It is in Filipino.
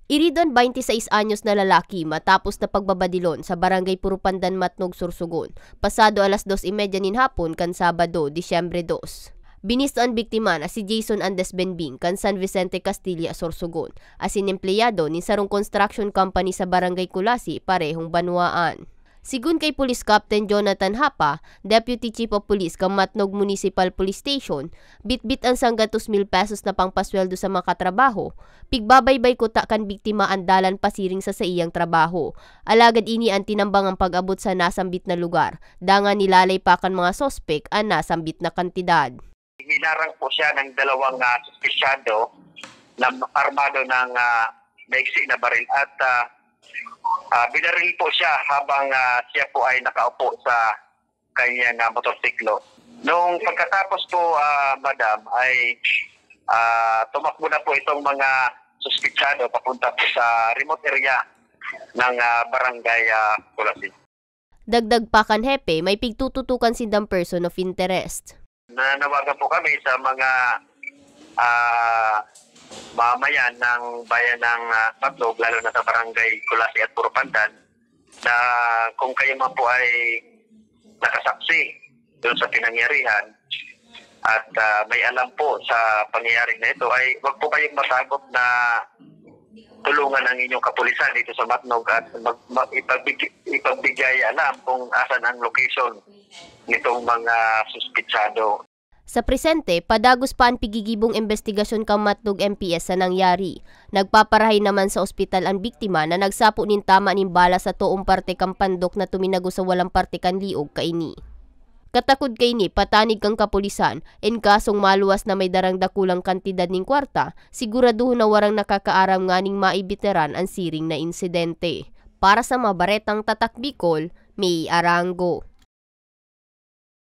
Iridan 26 anyos na lalaki matapos na pagbabadilon sa barangay Purupandan, Matnog, Sorsogon, pasado alas 2:30 nin hapon kan Sabado, Disyembre 2. Binisto ang biktima na si Jason Andes Benbing kan San Vicente Castilla, Sorsogon, asin empleyado ni sarong construction company sa barangay Kulasi, parehong Banwaan. Sigun kay Police Captain Jonathan Hapa, Deputy Chief of Police ng Matnog Municipal Police Station, bitbit ang sangga 2,000 pesos na pangpasweldo sa mga katrabaho, pigbabaybay kuta kan biktima andalan pasiring sa iyang trabaho. Alagad ini ang tinambang ang pag-abot sa nasambit na lugar, dangan nilalay pa kan mga sospek ang nasambit na kantidad. Hinarang po siya ng dalawang suspisyado na armado ng maiksi na baril at binaril po siya habang siya po ay nakaupo sa kanyang motorsiklo. Noong pagkatapos po, madam, ay tumakbo na po itong mga suspitsado papunta po sa remote area ng barangay Kulasi. Dagdag pa kan Hepe, may pigtututukan sindang person of interest. Nanawagan po kami sa mga mamayan ng bayan ng Matnog, lalo na sa barangay Kulasi at Purupandan, na kung kayo man po ay nakasaksi doon sa pinangyarihan at may alam po sa pangyayari na ito, ay huwag po kayong masagop na tulungan ang inyong kapulisan dito sa Matnog at ipagbigay alam kung asan ang location nitong mga suspitsado. Sa presente, padagos pa ang pigigibong investigasyon kang Matnog MPS sa nangyari. Nagpaparahay naman sa ospital ang biktima na nagsapo nin tama nin bala sa tuong parte kang pandok na tuminago sa walang parte kan liog kaini. Katakod kaini patanig kang kapulisan, en kasong maluwas na may darang dakulang kantidad ning kwarta, siguraduho na warang nakakaaram nga ning maibiteran ang siring na insidente. Para sa Mabaretang Tatak Bicol, May Arango.